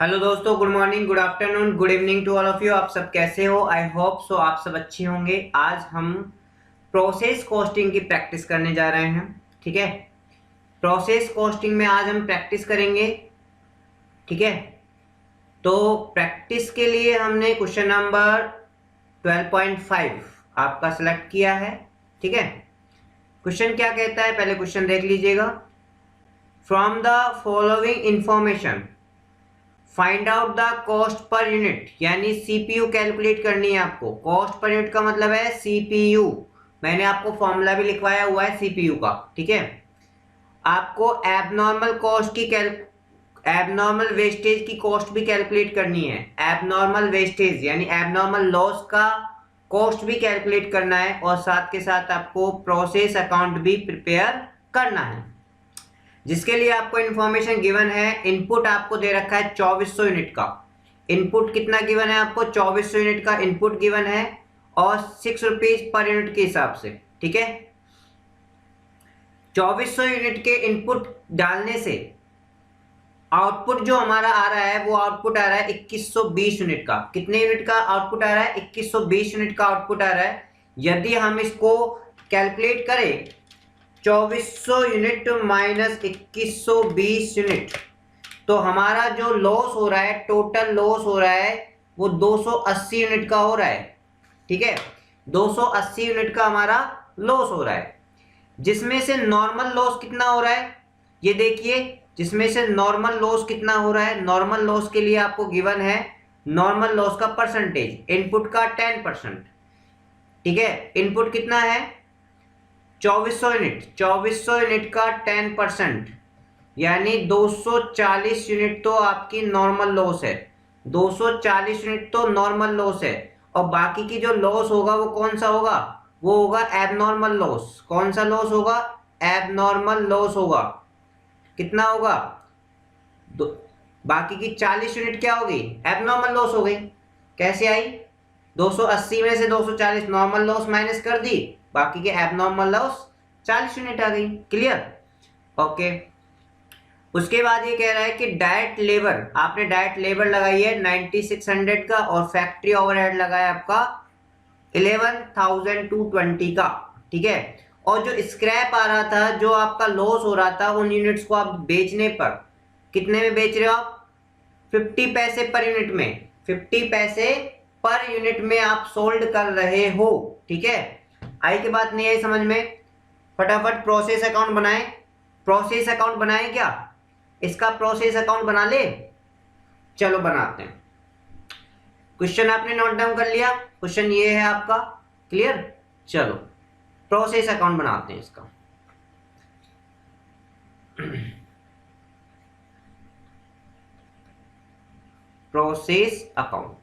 Hello दोस्तों, good morning, good afternoon, good evening to all of you. आप सब कैसे हो? आई होप सो आप सब अच्छे होंगे। आज हम प्रोसेस कॉस्टिंग की प्रैक्टिस करने जा रहे हैं। ठीक है, प्रोसेस कॉस्टिंग में आज हम प्रैक्टिस करेंगे। ठीक है, तो प्रैक्टिस के लिए हमने क्वेश्चन नंबर 12.5 आपका सिलेक्ट किया है। ठीक है, क्वेश्चन क्या कहता है पहले क्वेश्चन देख लीजिएगा। From the following information find out the cost per unit, यानी सीपीयू कैलकुलेट करनी है आपको। कॉस्ट पर यूनिट का मतलब है सीपीयू। मैंने आपको फॉर्मूला भी लिखवाया हुआ है सीपीयू का। ठीक है, आपको एबनॉर्मल कॉस्ट की एबनॉर्मल वेस्टेज की कॉस्ट भी कैलकुलेट करनी है। एबनॉर्मल वेस्टेज यानी एबनॉर्मल लॉस का कॉस्ट भी कैलकुलेट करना है, और साथ के साथ आपको प्रोसेस अकाउंट भी प्रिपेयर करना है, जिसके लिए आपको इंफॉर्मेशन गिवन है। इनपुट आपको दे रखा है 2400 यूनिट का। इनपुट कितना गिवन है आपको? 2400 यूनिट का इनपुट गिवन है, और 6 रुपीज पर यूनिट के हिसाब से। ठीक है, 2400 यूनिट के इनपुट डालने से आउटपुट जो हमारा आ रहा है वो आउटपुट आ रहा है 2120 यूनिट का। कितने यूनिट का आउटपुट आ रहा है? 2120 यूनिट का आउटपुट आ रहा है। यदि हम इसको कैलकुलेट करें 2400 यूनिट माइनस 2120 यूनिट, तो हमारा जो लॉस हो रहा है, टोटल लॉस हो रहा है, वो 280 यूनिट का हो रहा है। ठीक है, 280 यूनिट का हमारा लॉस हो रहा है, जिसमें से नॉर्मल लॉस कितना हो रहा है ये देखिए। जिसमें से नॉर्मल लॉस कितना हो रहा है? नॉर्मल लॉस के लिए आपको गिवन है नॉर्मल लॉस का परसेंटेज, इनपुट का 10%। ठीक है, इनपुट कितना है? 2400 यूनिट। 2400 यूनिट का 10% यानी 240 यूनिट तो आपकी नॉर्मल लॉस है। 240 यूनिट तो नॉर्मल लॉस है, और बाकी की जो लॉस होगा वो कौन सा होगा? वो होगा एबनॉर्मल लॉस। कौन सा लॉस होगा? एबनॉर्मल लॉस होगा। कितना होगा? बाकी की 40 यूनिट क्या होगी? एबनॉर्मल लॉस हो गई। कैसे आई? 280 में से 240 नॉर्मल लॉस माइनस कर दी, बाकी के एबनॉर्मल लॉस 40 यूनिट आ गई। क्लियर? ओके। उसके बाद ये कह रहा है कि डायरेक्ट लेबर, आपने डायरेक्ट लेबर लगाई है 9600 का, और फैक्ट्री ओवरहेड लगाया आपका 11220 का। ठीक है, और जो स्क्रैप आ रहा था, जो आपका लॉस हो रहा था, उन यूनिट्स को आप बेचने पर कितने में बेच रहे हो आप? 50 पैसे पर यूनिट में। 50 पैसे पर यूनिट में आप सोल्ड कर रहे हो। ठीक है, आई की बात नहीं आई समझ में? फटाफट प्रोसेस अकाउंट बनाएं। प्रोसेस अकाउंट बनाएं क्या? इसका प्रोसेस अकाउंट बना ले। चलो बनाते हैं। क्वेश्चन आपने नोट डाउन कर लिया? क्वेश्चन ये है आपका। क्लियर? चलो प्रोसेस अकाउंट बनाते हैं इसका। प्रोसेस अकाउंट,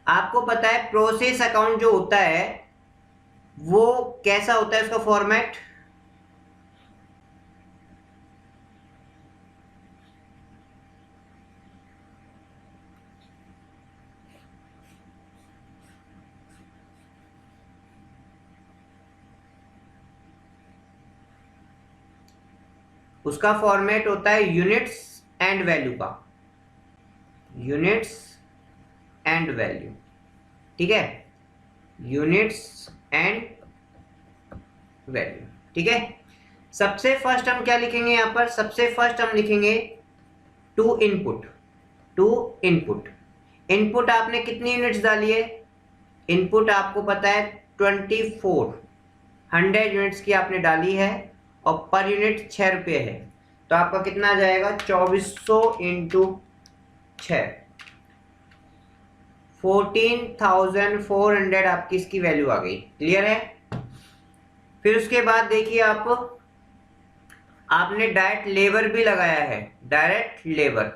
आपको पता है प्रोसेस अकाउंट जो होता है वो कैसा होता है? उसका फॉर्मेट उसका फॉर्मेट होता है यूनिट्स एंड वैल्यू का। Units and value. ठीक है, यूनिट्स एंड वैल्यू। ठीक है, सबसे फर्स्ट हम क्या लिखेंगे यहां पर? सबसे फर्स्ट हम लिखेंगे two input. Two input, input आपने कितनी यूनिट्स डाली है? इनपुट आपको पता है 24 100 यूनिट्स की आपने डाली है, और पर यूनिट 6 रुपये है। तो आपका कितना आ जाएगा? 2400 इंटू 6, 14,400 आपकी इसकी वैल्यू आ गई। क्लियर है? फिर उसके बाद देखिए आपने डायरेक्ट लेबर भी लगाया है। डायरेक्ट लेबर,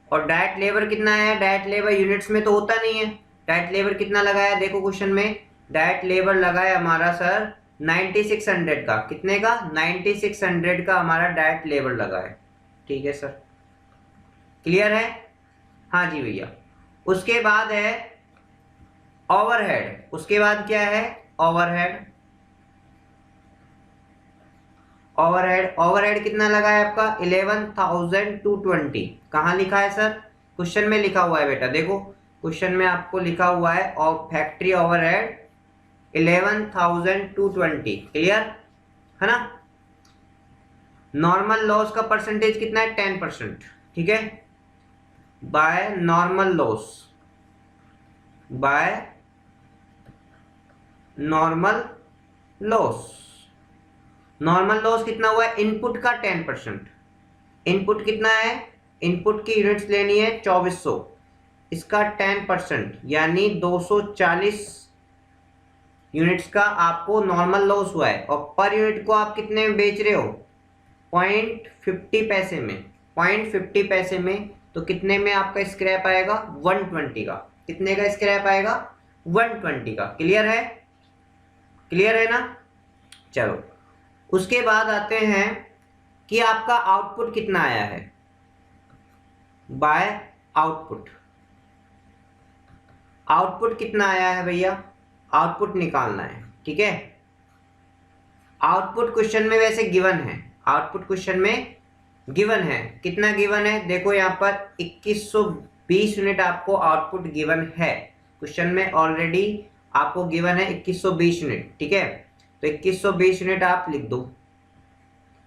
और डायरेक्ट लेबर कितना है? डायरेक्ट लेबर यूनिट्स में तो होता नहीं है। डायरेक्ट लेबर कितना लगाया देखो क्वेश्चन में। डायरेक्ट लेबर लगाया हमारा सर 9600 का। कितने का? 9600 का हमारा डायरेक्ट लेबर लगा है। ठीक है सर, क्लियर है? हाँ जी भैया। उसके बाद है ओवरहेड। उसके बाद क्या है? ओवरहेड। ओवरहेड कितना लगा है आपका 11,220। कहाँ लिखा है सर? क्वेश्चन में लिखा हुआ है बेटा, देखो क्वेश्चन में आपको लिखा हुआ है और फैक्ट्री ओवरहेड 11,220। क्लियर है ना? नॉर्मल लॉस का परसेंटेज कितना है? 10%। ठीक है, by normal loss, by normal loss. Normal loss कितना हुआ है? इनपुट का 10%। इनपुट कितना है? इनपुट की यूनिट्स लेनी है 2400, इसका 10% यानी 240 यूनिट्स का आपको नॉर्मल लॉस हुआ है। और पर यूनिट को आप कितने में बेच रहे हो? 0.50 पैसे में। 0.50 पैसे में तो कितने में आपका स्क्रैप आएगा? 120 का। कितने का स्क्रैप आएगा? 120 का। क्लियर है? क्लियर है ना? चलो, उसके बाद आते हैं कि आपका आउटपुट कितना आया है, बाय आउटपुट। आउटपुट कितना आया है भैया? आउटपुट निकालना है। ठीक है, आउटपुट क्वेश्चन में वैसे गिवन है, आउटपुट क्वेश्चन में गिवन है। कितना गिवन है? देखो यहाँ पर 2120 यूनिट आपको आउटपुट गिवन है। क्वेश्चन में ऑलरेडी आपको गिवन है 2120 यूनिट। ठीक है, तो 2120 यूनिट आप लिख दो,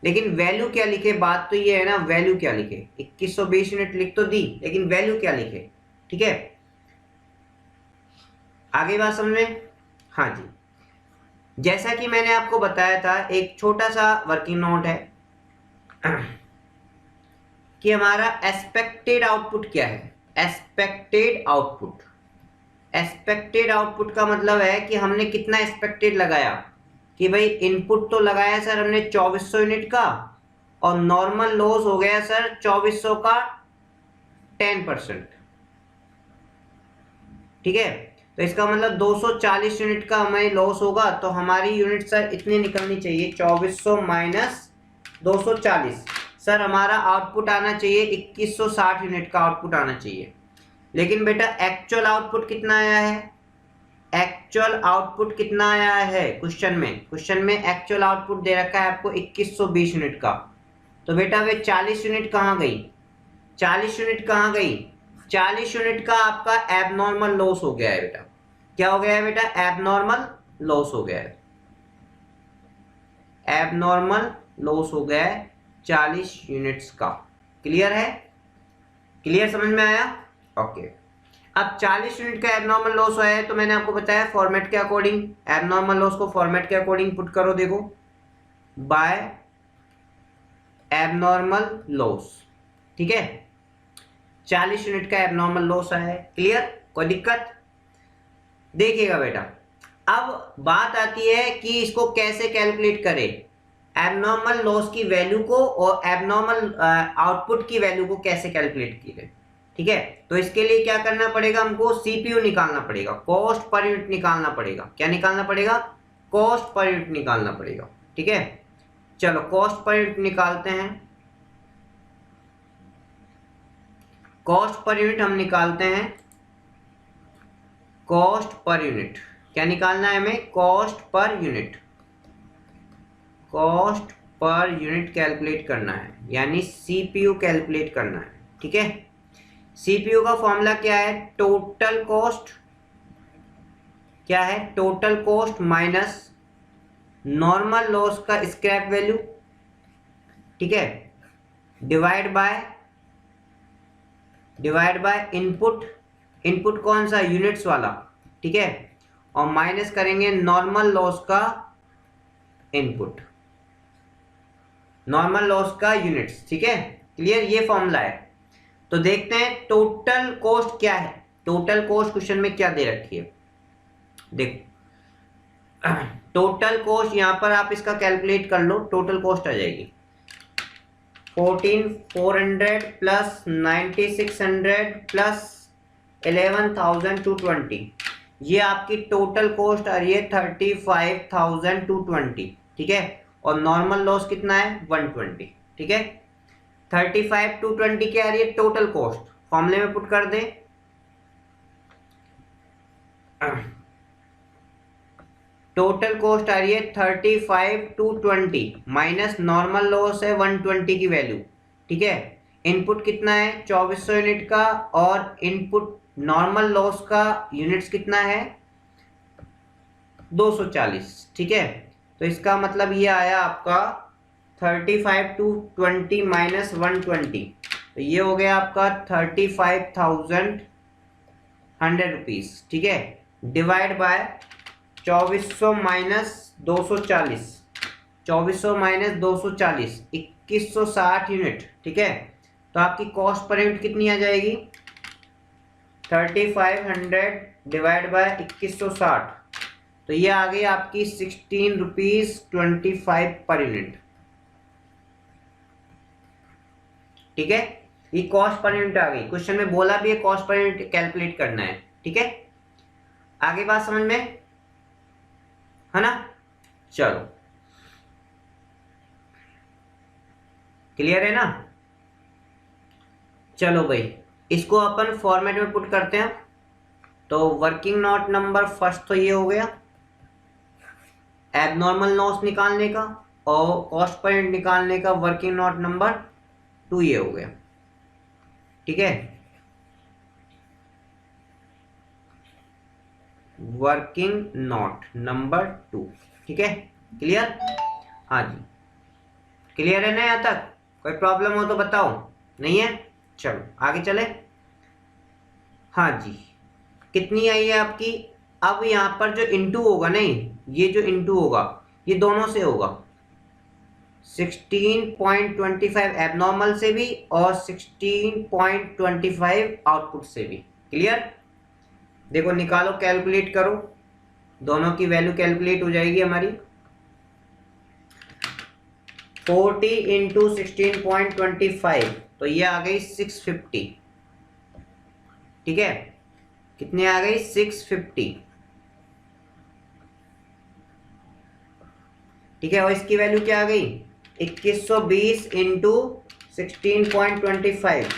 लेकिन वैल्यू क्या लिखे? बात तो ये है ना, वैल्यू क्या लिखे? 2120 यूनिट लिख तो दी, लेकिन वैल्यू क्या लिखे? ठीक है, आगे बात समझ में? हाँ जी, जैसा कि मैंने आपको बताया था, एक छोटा सा वर्किंग नोट है कि हमारा एक्सपेक्टेड आउटपुट क्या है। एक्सपेक्टेड आउटपुट, एक्सपेक्टेड आउटपुट का मतलब है कि हमने कितना एक्सपेक्टेड लगाया कि भाई इनपुट तो लगाया सर हमने 2400 यूनिट का, और नॉर्मल लॉस हो गया सर 2400 का 10%। ठीक है, तो इसका मतलब 240 यूनिट का हमें लॉस होगा, तो हमारी यूनिट सर इतनी निकलनी चाहिए, 2400 माइनस 240। सर हमारा आउटपुट आना चाहिए 2160 यूनिट का आउटपुट आना चाहिए। लेकिन बेटा एक्चुअल आउटपुट कितना आया है? एक्चुअल आउटपुट कितना आया है क्वेश्चन में? क्वेश्चन में एक्चुअल आउटपुट दे रखा है आपको 2120 यूनिट का। तो बेटा वे 40 यूनिट कहाँ गई? 40 यूनिट कहाँ गई? 40 यूनिट का आपका एबनॉर्मल लॉस हो गया है बेटा। क्या हो गया है बेटा? एबनॉर्मल लॉस हो गया है। एबनॉर्मल लॉस हो गया है 40 यूनिट्स का। क्लियर है? क्लियर, समझ में आया? ओके, अब 40 यूनिट का एबनॉर्मल लॉस हुआ है, तो मैंने आपको बताया फॉर्मेट के अकॉर्डिंग एबनॉर्मल लॉस को फॉर्मेट के अकॉर्डिंग पुट करो। देखो, बाय एबनॉर्मल लॉस। ठीक है, 40 यूनिट का एबनॉर्मल लॉस आया है। क्लियर, कोई दिक्कत? देखिएगा बेटा, अब बात आती है कि इसको कैसे कैलकुलेट करें, एबनॉर्मल लॉस की वैल्यू को और एबनॉर्मल आउटपुट की वैल्यू को कैसे कैलकुलेट करें। ठीक है, तो इसके लिए क्या करना पड़ेगा? हमको सीपीयू निकालना पड़ेगा, कॉस्ट पर यूनिट निकालना पड़ेगा। क्या निकालना पड़ेगा? कॉस्ट पर यूनिट निकालना पड़ेगा। ठीक है, चलो कॉस्ट पर यूनिट निकालते हैं। कॉस्ट पर यूनिट हम निकालते हैं, कॉस्ट पर यूनिट। क्या निकालना है हमें? Cost per unit. Cost per unit calculate करना है, यानी सीपीयू कैलकुलेट करना है। ठीक है, सीपीयू का फॉर्मूला क्या है? Total cost. क्या है? Total cost minus normal loss का स्क्रैप वैल्यू। ठीक है, डिवाइड बाय इनपुट। इनपुट कौन सा? यूनिट्स वाला। ठीक है, और माइनस करेंगे नॉर्मल लॉस का इनपुट, नॉर्मल लॉस का यूनिट्स। ठीक है, क्लियर, ये फॉर्मूला है। तो देखते हैं टोटल कॉस्ट क्या है। टोटल कॉस्ट क्वेश्चन में क्या दे रखी है? देखो, टोटल कॉस्ट यहां पर आप इसका कैलकुलेट कर लो, टोटल कॉस्ट आ जाएगी 14,400 प्लस 9,600 प्लस 11,220। ये आपकी टोटल कॉस्ट आ रही है 35,220। ठीक है, और नॉर्मल लॉस कितना है? 120। ठीक है, 35,220 क्या आ रही है? Total cost. फॉर्मूले में पुट कर दें, टोटल कॉस्ट आ रही है 35 टू 20 माइनस नॉर्मल लॉस है 120 की वैल्यू, ठीक है। इनपुट कितना है 2400 यूनिट का, और इनपुट नॉर्मल लॉस का यूनिट्स कितना है 240, ठीक है। तो इसका मतलब ये आया आपका 35 टू 20 माइनस 120, तो ये हो गया आपका 35,100 रुपीज, ठीक है। Divide by 2400 minus 240, 2400 minus 240 2160 unit, ठीक है। तो आपकी कॉस्ट पर यूनिट कितनी आ जाएगी 3500 डिवाइड बाय 2160, तो ये आ गई आपकी 16 रुपीज 25 पर यूनिट, ठीक है। ये कॉस्ट पर यूनिट आ गई, क्वेश्चन में बोला भी है कॉस्ट पर यूनिट कैलकुलेट करना है, ठीक है। आगे बात समझ में है ना। चलो क्लियर है ना। चलो भाई इसको अपन फॉर्मेट में पुट करते हैं। तो वर्किंग नोट नंबर फर्स्ट तो ये हो गया एबनॉर्मल लॉस निकालने का, और कॉस्ट पर यूनिट निकालने का वर्किंग नोट नंबर 2 ये हो गया, ठीक है। वर्किंग नोट नंबर 2, ठीक है। क्लियर, हाँ जी क्लियर है ना। यहाँ तक कोई प्रॉब्लम हो तो बताओ, नहीं है चलो आगे चले। हाँ जी कितनी आई है आपकी। अब यहाँ पर जो इंटू होगा, नहीं ये जो इंटू होगा ये दोनों से होगा, 16.25 एबनॉर्मल से भी और 16.25 आउटपुट से भी। क्लियर, देखो निकालो कैलकुलेट करो, दोनों की वैल्यू कैलकुलेट हो जाएगी हमारी। 40 इंटू 16.25 तो ये आ गई 650, ठीक है। कितने आ गई 650, ठीक है। और इसकी वैल्यू क्या आ गई 2120 इंटू 16.25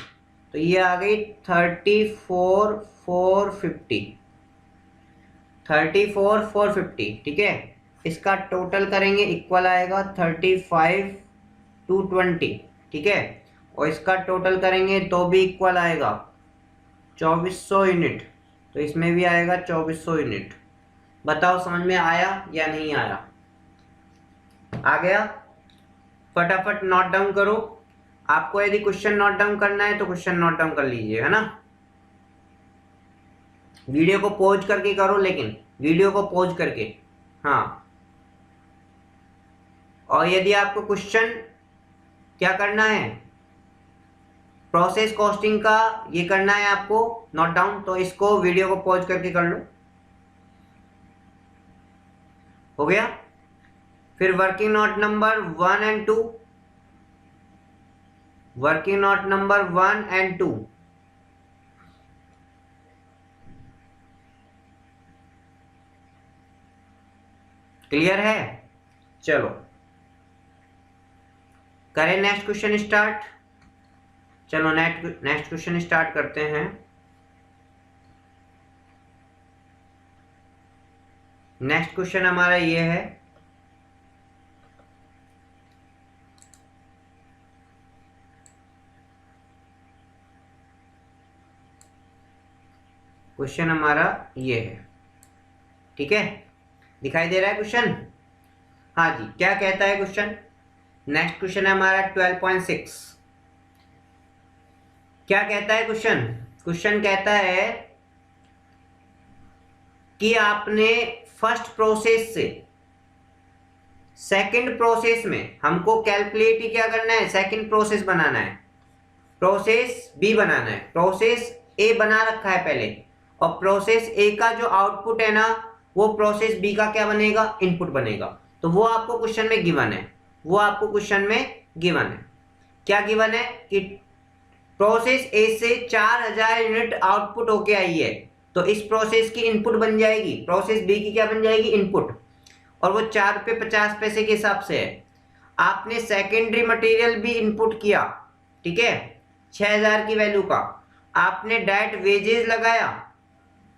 तो ये आ गई 34,450, ठीक है। इसका टोटल करेंगे इक्वल आएगा 35 टू 20, ठीक है। और इसका टोटल करेंगे तो भी इक्वल आएगा 2400 यूनिट, तो इसमें भी आएगा 2400 यूनिट। बताओ समझ में आया या नहीं आया। आ गया, फटाफट नोट डाउन करो। आपको यदि क्वेश्चन नोट डाउन करना है तो क्वेश्चन नोट डाउन कर लीजिए, है ना। वीडियो को पॉज करके करो, लेकिन वीडियो को पॉज करके, हाँ। और यदि आपको क्वेश्चन क्या करना है प्रोसेस कॉस्टिंग का ये करना है आपको नोट डाउन, तो इसको वीडियो को पॉज करके कर लो। हो गया। फिर working note number 1 and 2, working note number 1 and 2, clear है। चलो करें नेक्स्ट क्वेश्चन स्टार्ट। चलो नेक्स्ट क्वेश्चन स्टार्ट करते हैं। नेक्स्ट क्वेश्चन हमारा ये है, क्वेश्चन हमारा ये है, ठीक है। दिखाई दे रहा है क्वेश्चन, हाँ जी। क्या कहता है क्वेश्चन, नेक्स्ट क्वेश्चन है हमारा 12.6। क्या कहता है क्वेश्चन, क्वेश्चन कहता है कि आपने फर्स्ट प्रोसेस से सेकंड प्रोसेस में हमको कैलकुलेट ही क्या करना है, सेकंड प्रोसेस बनाना है, प्रोसेस बी बनाना है। प्रोसेस ए बना रखा है पहले, और प्रोसेस ए का जो आउटपुट है ना वो प्रोसेस बी का क्या बनेगा, इनपुट बनेगा। तो वो आपको क्वेश्चन में गिवन है, वो आपको क्वेश्चन में गिवन है। क्या गिवन है कि प्रोसेस ए से 4000 यूनिट आउटपुट होके आई है, तो इस प्रोसेस की इनपुट बन जाएगी, प्रोसेस बी की क्या बन जाएगी, इनपुट, और वो 4 रुपये 50 पैसे के हिसाब से है। आपने सेकेंडरी मटेरियल भी इनपुट किया, ठीक है, 6000 की वैल्यू का। आपने डायरेक्ट वेजेस लगाया,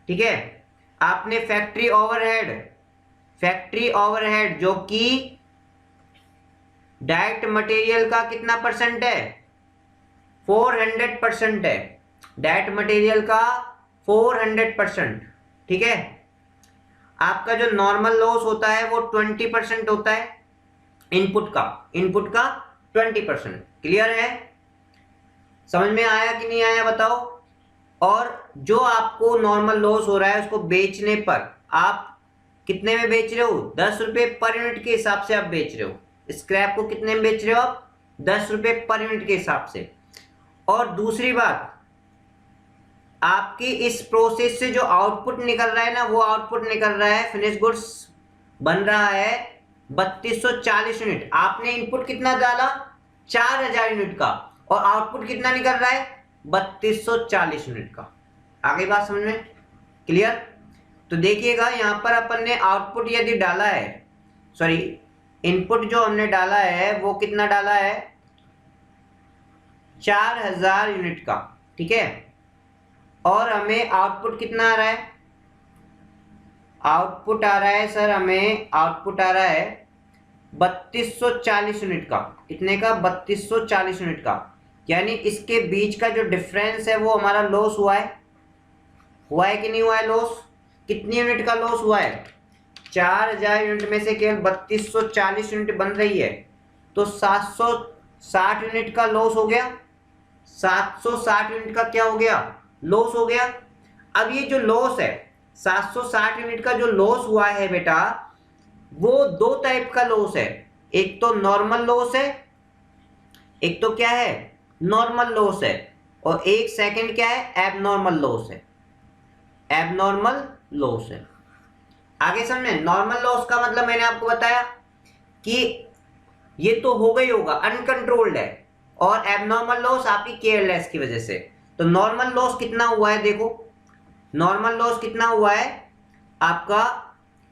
ठीक है। आपने फैक्ट्री ओवरहेड फैक्ट्री ओवरहेड जो कि डायरेक्ट मटेरियल का कितना परसेंट है, 400% है, डायरेक्ट मटेरियल का 400%। ठीक है, आपका जो नॉर्मल लॉस होता है वो 20% होता है इनपुट का 20%। क्लियर है, समझ में आया कि नहीं आया बताओ। और जो आपको नॉर्मल लॉस हो रहा है उसको बेचने पर आप कितने में बेच रहे हो, 10 रुपए पर यूनिट के हिसाब से आप बेच रहे हो। स्क्रैप को कितने में बेच रहे हो आप, 10 रुपए पर यूनिट के हिसाब से। और दूसरी बात, आपकी इस प्रोसेस से जो आउटपुट निकल रहा है ना, वो आउटपुट निकल रहा है, फिनिश गुड्स बन रहा है 3240 यूनिट। आपने इनपुट कितना डाला, 4000 यूनिट का, और आउटपुट कितना निकल रहा है, 3240 यूनिट का। आगे बात समझ में क्लियर। तो देखिएगा यहाँ पर अपन ने आउटपुट यदि डाला है, सॉरी इनपुट जो हमने डाला है वो कितना डाला है, 4000 यूनिट का। ठीक है, और हमें आउटपुट कितना आ रहा है, आउटपुट आ रहा है सर, हमें आउटपुट आ रहा है 3240 यूनिट का। कितने का, 3240 यूनिट का। यानी इसके बीच का जो डिफरेंस है वो हमारा लॉस हुआ है कि नहीं हुआ है लॉस। कितनी यूनिट का लॉस हुआ है, 4000 यूनिट में से केवल 3240 यूनिट बन रही है, तो 760 यूनिट का लॉस हो गया। 760 यूनिट का क्या हो गया, लॉस हो गया। अब ये जो लॉस है 760 यूनिट का जो लॉस हुआ है बेटा, वो दो टाइप का लॉस है। एक तो नॉर्मल लॉस है, एक तो क्या है, नॉर्मल लॉस है, और एक सेकंड क्या है, एबनॉर्मल लॉस है। एबनॉर्मल लॉस है, आगे समझे। नॉर्मल लॉस का मतलब मैंने आपको बताया कि ये तो हो गई होगा, अनकंट्रोल्ड है, और एबनॉर्मल लॉस आपकी केयरलेस की वजह से। तो नॉर्मल लॉस कितना हुआ है, देखो नॉर्मल लॉस कितना हुआ है आपका,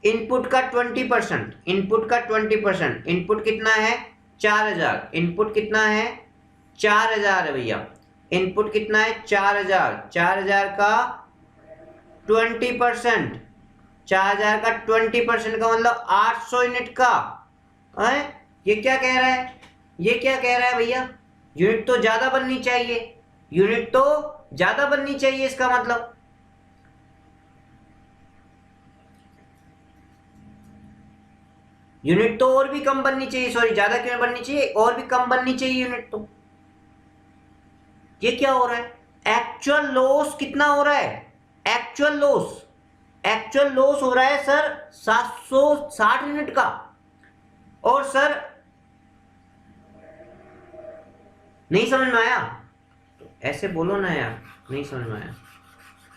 इनपुट का 20%, इनपुट का 20%, इनपुट कितना है 4000, इनपुट कितना है 4000 है भैया, इनपुट कितना है 4000, 4000 का 20%, 4000 का 20% का मतलब 800 यूनिट का है। ये क्या कह रहा है, ये क्या कह रहा है भैया, यूनिट तो ज्यादा बननी चाहिए, यूनिट तो ज्यादा बननी चाहिए, इसका मतलब यूनिट तो और भी कम बननी चाहिए, सॉरी ज्यादा क्यों बननी चाहिए, और भी कम बननी चाहिए यूनिट तो। ये क्या हो रहा है, एक्चुअल लॉस कितना हो रहा है, एक्चुअल लॉस हो रहा है सर 760 यूनिट का। और सर नहीं समझ में आया तो ऐसे बोलो ना यार, नहीं समझ में आया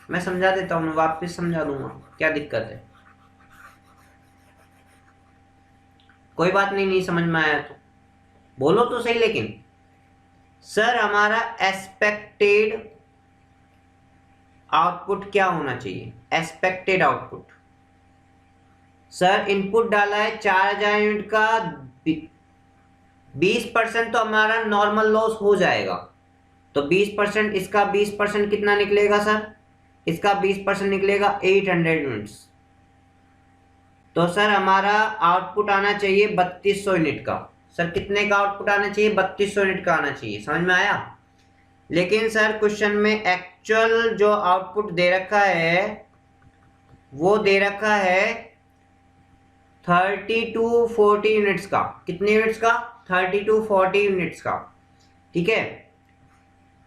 मैं समझा देता हूं, मैं वापस समझा दूंगा, क्या दिक्कत है, कोई बात नहीं, नहीं समझ में आया तो बोलो तो सही। लेकिन सर हमारा एक्सपेक्टेड आउटपुट क्या होना चाहिए, एक्सपेक्टेड आउटपुट। सर इनपुट डाला है 4000 यूनिट का, 20% तो हमारा नॉर्मल लॉस हो जाएगा, तो 20%, इसका 20% कितना निकलेगा सर, इसका 20% निकलेगा 800 यूनिट्स। तो सर हमारा आउटपुट आना चाहिए 3200 यूनिट का। सर कितने का आउटपुट आना चाहिए, 3200 यूनिट का आना चाहिए, समझ में आया। लेकिन सर क्वेश्चन में एक्चुअल जो आउटपुट दे रखा है वो दे रखा है 30 to 40 यूनिट्स का। कितने यूनिट्स का, 30 to 40 यूनिट्स का। ठीक है,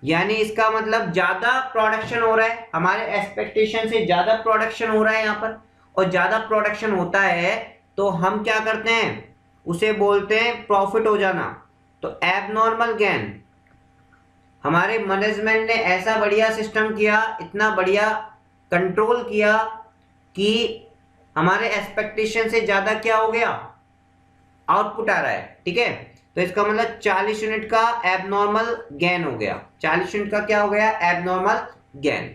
यानी इसका मतलब ज्यादा प्रोडक्शन हो रहा है, हमारे एक्सपेक्टेशन से ज्यादा प्रोडक्शन हो रहा है यहाँ पर, और ज्यादा प्रोडक्शन होता है तो हम क्या करते हैं, उसे बोलते हैं प्रॉफिट हो जाना। तो एबनॉर्मल गेन, हमारे मैनेजमेंट ने ऐसा बढ़िया सिस्टम किया, इतना बढ़िया कंट्रोल किया कि हमारे एक्सपेक्टेशन से ज्यादा क्या हो गया, आउटपुट आ रहा है। ठीक है, तो इसका मतलब 40 यूनिट का एबनॉर्मल गेन हो गया, 40 यूनिट का क्या हो गया, एबनॉर्मल गेन।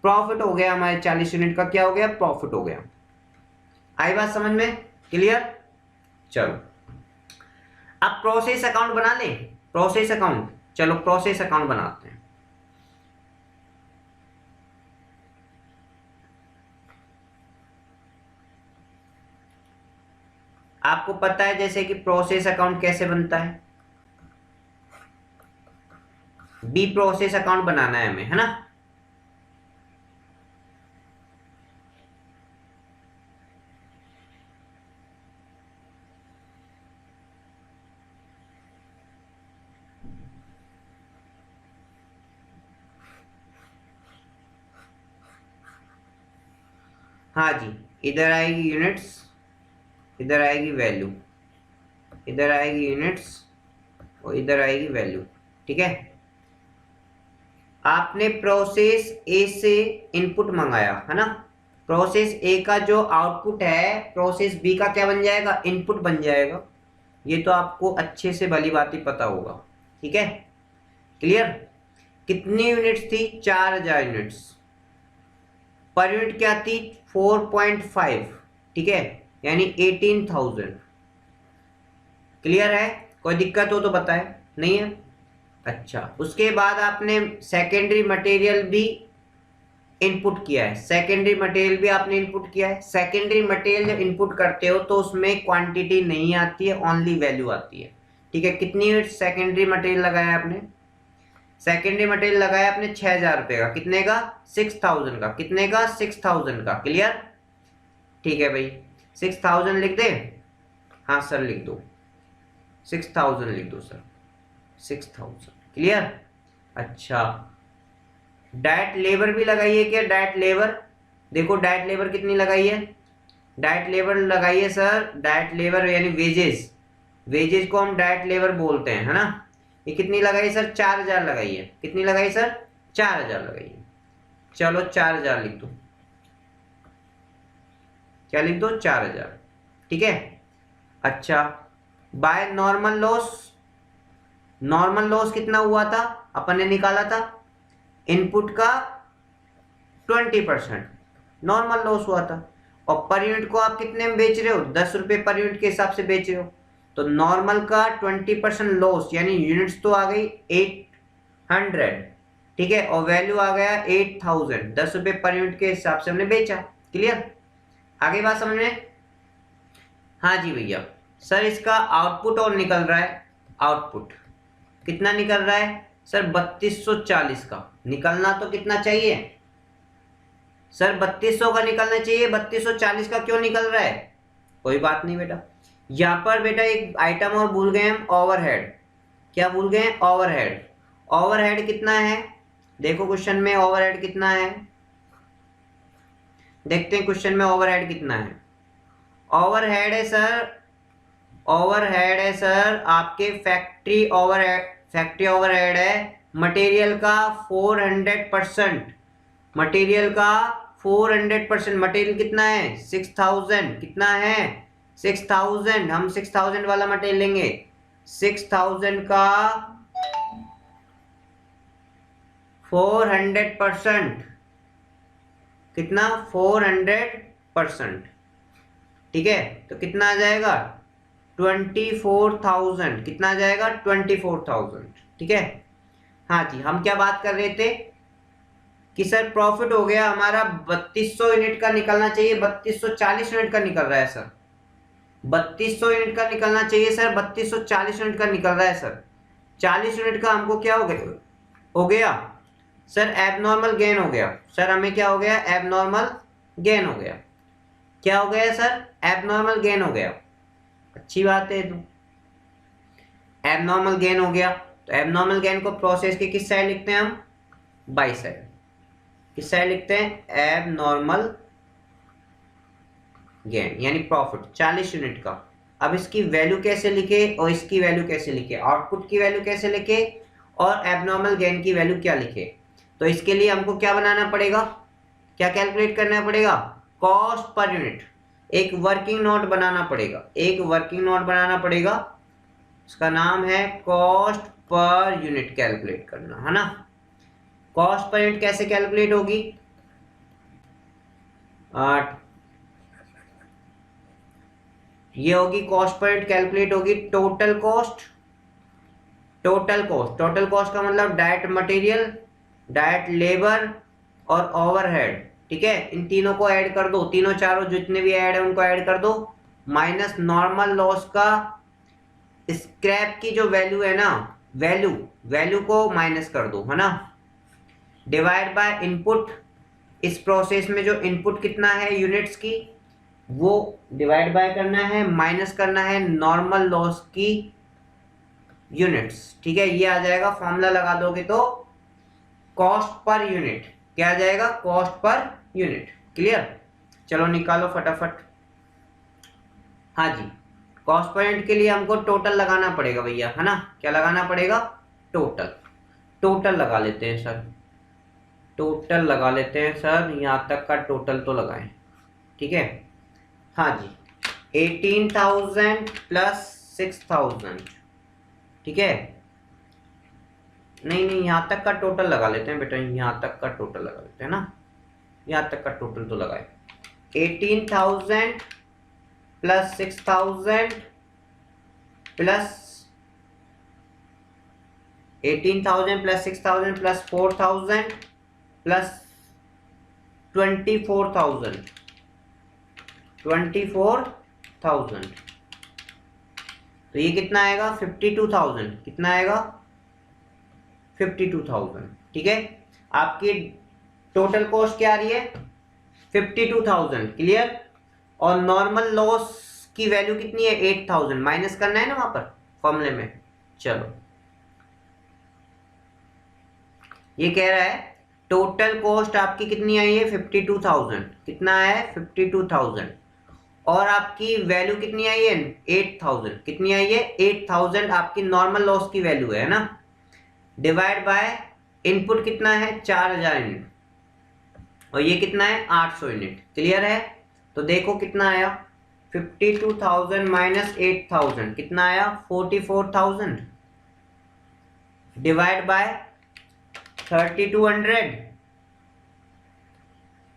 प्रॉफिट हो गया हमारे 40 यूनिट का, क्या हो गया, प्रॉफिट हो गया। आई बात समझ में क्लियर। चलो अब प्रोसेस अकाउंट बना लें, प्रोसेस अकाउंट, चलो प्रोसेस अकाउंट बनाते हैं। आपको पता है जैसे कि प्रोसेस अकाउंट कैसे बनता है, बी प्रोसेस अकाउंट बनाना है हमें, है ना। हाँ जी, इधर आएगी यूनिट्स, इधर आएगी वैल्यू, इधर आएगी यूनिट्स और इधर आएगी वैल्यू। ठीक है, आपने प्रोसेस ए से इनपुट मंगाया है ना, प्रोसेस ए का जो आउटपुट है प्रोसेस बी का क्या बन जाएगा, इनपुट बन जाएगा। ये तो आपको अच्छे से भली बात ही पता होगा। ठीक है, क्लियर। कितनी यूनिट्स थी, 4000 यूनिट्स। पर यूनिट क्या थी, 4.5। ठीक है, यानी 18,000। क्लियर है, कोई दिक्कत हो तो बताए, नहीं है। अच्छा, उसके बाद आपने सेकेंडरी मटेरियल भी इनपुट किया है, सेकेंडरी मटेरियल भी आपने इनपुट किया है। सेकेंडरी मटेरियल जब इनपुट करते हो तो उसमें क्वांटिटी नहीं आती है, ओनली वैल्यू आती है। ठीक है, कितनी यूनिट सेकेंडरी मटेरियल लगाया आपने, सेकेंडरी मटेरियल लगाया आपने 6000 रुपये का, कितने का, 6000 का, कितने का, 6000 का। क्लियर, ठीक है भाई, 6000 लिख दे, हाँ सर लिख दो, 6000 लिख दो सर, 6000। क्लियर। अच्छा, डायरेक्ट लेबर भी लगाई है क्या, डायरेक्ट लेबर, देखो डायरेक्ट लेबर कितनी लगाई है, डायरेक्ट लेबर लगाई है सर, डायरेक्ट लेबर यानी वेजेस, वेजेस को हम डायरेक्ट लेबर बोलते हैं, है ना। ये कितनी लगाई सर, 4000 लगाई है, कितनी लगाई सर, 4000 लगाई है। चलो 4000 लिख दो, क्या लिख दो, 4000। ठीक है। अच्छा, by normal loss, normal loss कितना हुआ था, अपन ने निकाला था, इनपुट का 20% नॉर्मल लॉस हुआ था, और पर यूनिट को आप कितने में बेच रहे हो, 10 रुपए पर यूनिट के हिसाब से बेच रहे हो, तो नॉर्मल का 20% लॉस, यानी यूनिट्स तो आ गई 800। ठीक है, और वैल्यू आ गया 8000, 10 रुपए पर यूनिट के हिसाब से हमने बेचा। क्लियर, आगे बात समझ में। हाँ जी भैया, सर इसका आउटपुट और निकल रहा है, आउटपुट कितना निकल रहा है सर, 3240 का। निकलना तो कितना चाहिए सर, 3200 का निकलना चाहिए, 3240 का क्यों निकल रहा है, कोई बात नहीं बेटा। यहां पर बेटा एक आइटम और भूल गए हम, ओवरहेड। क्या भूल गए, ओवरहेड। ओवरहेड कितना है, देखो क्वेश्चन में ओवरहेड कितना है, देखते हैं क्वेश्चन में ओवरहेड कितना है। ओवरहेड है सर, ओवरहेड है सर आपके फैक्ट्री ओवरहेड, फैक्ट्री ओवरहेड है मटेरियल का 400%, मटेरियल का 400%। मटेरियल कितना है, 6000, कितना है 6000, हम 6000 वाला मटेरियल लेंगे, 6000 का 400%, कितना 400%। ठीक है, तो कितना आ जाएगा 24,000, कितना आ जाएगा 24,000। ठीक है। हाँ जी, हम क्या बात कर रहे थे कि सर प्रॉफिट हो गया हमारा 3200 यूनिट का निकलना चाहिए, 3240 यूनिट का निकल रहा है सर, 3200 यूनिट का निकलना चाहिए सर, 3240 यूनिट का निकल रहा है सर। 40 यूनिट का हमको क्या हो गया सर, एबनॉर्मल गेन हो गया सर, हमें क्या हो गया, एबनॉर्मल गेन हो गया। क्या हो गया सर, एबनॉर्मल गेन हो गया। अच्छी बात है, तो एबनॉर्मल गेन हो गया, तो एबनॉर्मल गेन को प्रोसेस के किस साइड लिखते हैं हम, बाई साइड। किस साइड लिखते हैं, एबनॉर्मल गेन यानी प्रॉफिट 40 यूनिट का। अब इसकी वैल्यू कैसे लिखे और इसकी वैल्यू कैसे लिखे, आउटपुट की वैल्यू कैसे लिखे और एबनॉर्मल गेन की वैल्यू क्या लिखे, तो इसके लिए हमको क्या बनाना पड़ेगा, क्या कैलकुलेट करना पड़ेगा, कॉस्ट पर यूनिट। एक वर्किंग नोट बनाना पड़ेगा, एक वर्किंग नोट बनाना पड़ेगा, उसका नाम है कॉस्ट पर यूनिट कैलकुलेट करना, है ना। कॉस्ट पर यूनिट कैसे कैलकुलेट होगी, ये होगी कॉस्ट पर यूनिट कैलकुलेट होगी total cost, total cost, total cost का मतलब डायरेक्ट मटेरियल, डायरेक्ट लेबर और ओवरहेड। ठीक है, इन तीनों को ऐड कर दो, तीनों चारों जितने भी ऐड है उनको ऐड कर दो, माइनस नॉर्मल लॉस का स्क्रैप की जो वैल्यू है ना, वैल्यू को माइनस कर दो, है ना, डिवाइड बाय इनपुट। इस प्रोसेस में जो इनपुट कितना है यूनिट्स की, वो डिवाइड बाय करना है, माइनस करना है नॉर्मल लॉस की यूनिट्स। ठीक है, ये आ जाएगा, फॉर्मूला लगा दोगे तो कॉस्ट पर यूनिट, क्या आ जाएगा, कॉस्ट पर यूनिट। क्लियर, चलो निकालो फटाफट। हाँ जी, कॉस्ट पर यूनिट के लिए हमको टोटल लगाना पड़ेगा भैया, है ना, क्या लगाना पड़ेगा, टोटल लगा लेते हैं सर, टोटल लगा लेते हैं सर, यहाँ तक का टोटल तो लगाएं। ठीक है, हाँ जी, 18,000 प्लस 6,000। ठीक है, नहीं यहाँ तक का टोटल लगा लेते हैं बेटा, यहाँ तक का टोटल लगा लेते हैं ना, यहाँ तक का टोटल तो लगाए। 18,000 plus 6,000 plus 18,000 plus 6,000 plus 4,000 plus 24,000 तो ये कितना आएगा, 52,000। कितना आएगा, 52,000। ठीक है, आपकी टोटल कॉस्ट क्या आ रही है, 52,000। क्लियर, और नॉर्मल लॉस की वैल्यू कितनी है, 8,000। माइनस करना है ना वहां पर फॉर्मूले में। चलो, ये कह रहा है टोटल कॉस्ट आपकी कितनी आई है, 52,000। कितना है, 52,000, और आपकी वैल्यू कितनी आई है, 8,000। कितनी आई है, 8,000 आपकी नॉर्मल लॉस की वैल्यू है ना, डिवाइड बाय इनपुट कितना है, 4,000 यूनिट, और ये कितना है, 800 यूनिट। क्लियर है, तो देखो कितना आया, 52,000 माइनस 8,000 कितना आया, 44,000 डिवाइड बाय 3,200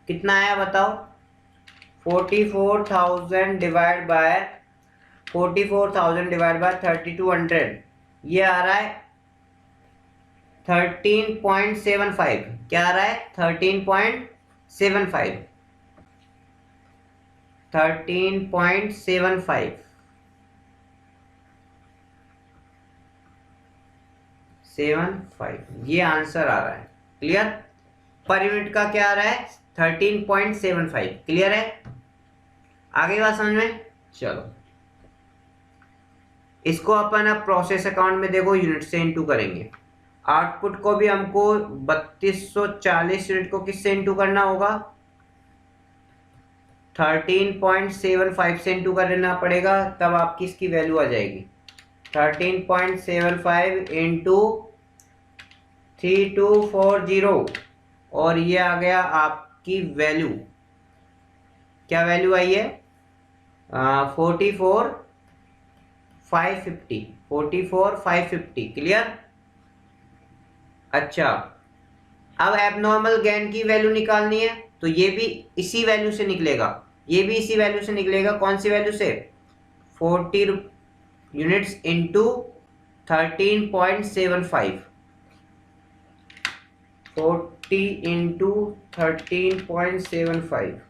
कितना आया बताओ, 44,000 डिवाइड बाय 3,200, ये आ रहा है 13.75। क्या आ रहा है, 13.75, 13.75 ये आंसर आ रहा है। क्लियर, पर यूनिट का क्या आ रहा है, 13.75। क्लियर है, आगे बात समझ में। चलो, इसको अपन अब प्रोसेस अकाउंट में देखो यूनिट से इनटू करेंगे। आउटपुट को भी हमको 3240 यूनिट को किससे इनटू करना होगा, 13.75 से इनटू करना पड़ेगा, तब आपकी इसकी वैल्यू आ जाएगी 13.75 इंटू 3240, और ये आ गया आपकी वैल्यू। क्या वैल्यू आई है, 44,550। क्लियर, अच्छा, अब एबनॉर्मल गेन की वैल्यू निकालनी है, तो ये भी इसी वैल्यू से निकलेगा, ये भी इसी वैल्यू से निकलेगा। कौन सी वैल्यू से, 40 यूनिट्स इंटू 13.75, 40 इंटू 13.75,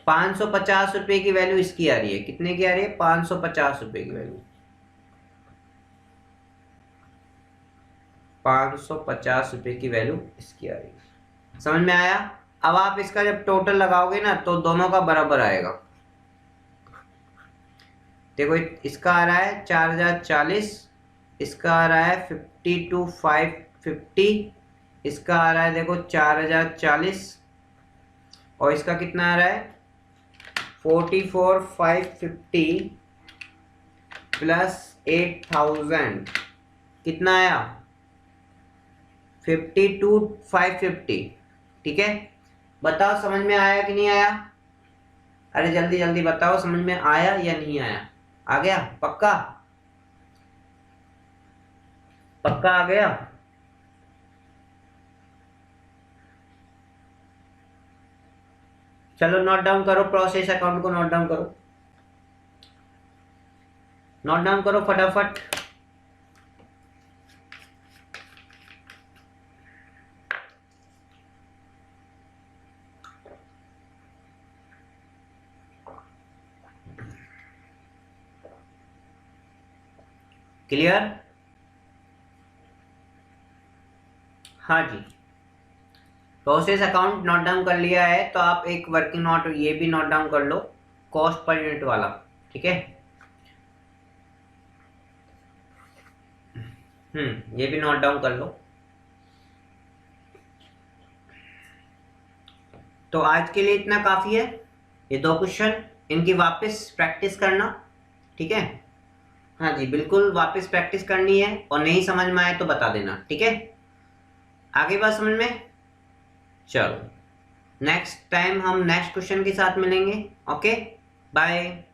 550 रुपए की वैल्यू इसकी आ रही है। कितने की आ रही है, 550 रुपए की वैल्यू, 550 रुपए की वैल्यू इसकी आ रही है। समझ में आया। अब आप इसका जब टोटल लगाओगे ना, तो दोनों का बराबर आएगा। देखो, इसका आ रहा है 4,040, इसका आ रहा है 52,550, इसका आ रहा है देखो 4,040, और इसका कितना आ रहा है 44,550 प्लस 8,000 कितना आया, 52,550। ठीक है, बताओ समझ में आया कि नहीं आया, अरे जल्दी जल्दी बताओ, समझ में आया या नहीं आया, आ गया, पक्का पक्का आ गया। चलो नोट डाउन करो, प्रोसेस अकाउंट को नोट डाउन करो, नोट डाउन करो फटाफट। क्लियर? हाँ जी, प्रोसेस अकाउंट नोट डाउन कर लिया है तो आप एक वर्किंग नोट ये भी नोट डाउन कर लो, कॉस्ट पर यूनिट वाला। ठीक है, ये भी नोट डाउन कर लो। तो आज के लिए इतना काफी है, ये 2 क्वेश्चन, इनकी वापस प्रैक्टिस करना। ठीक है, हाँ जी बिल्कुल वापस प्रैक्टिस करनी है, और नहीं समझ में आए तो बता देना। ठीक है, आगे बात समझ में? चलो नेक्स्ट टाइम हम नेक्स्ट क्वेश्चन के साथ मिलेंगे। Okay, bye.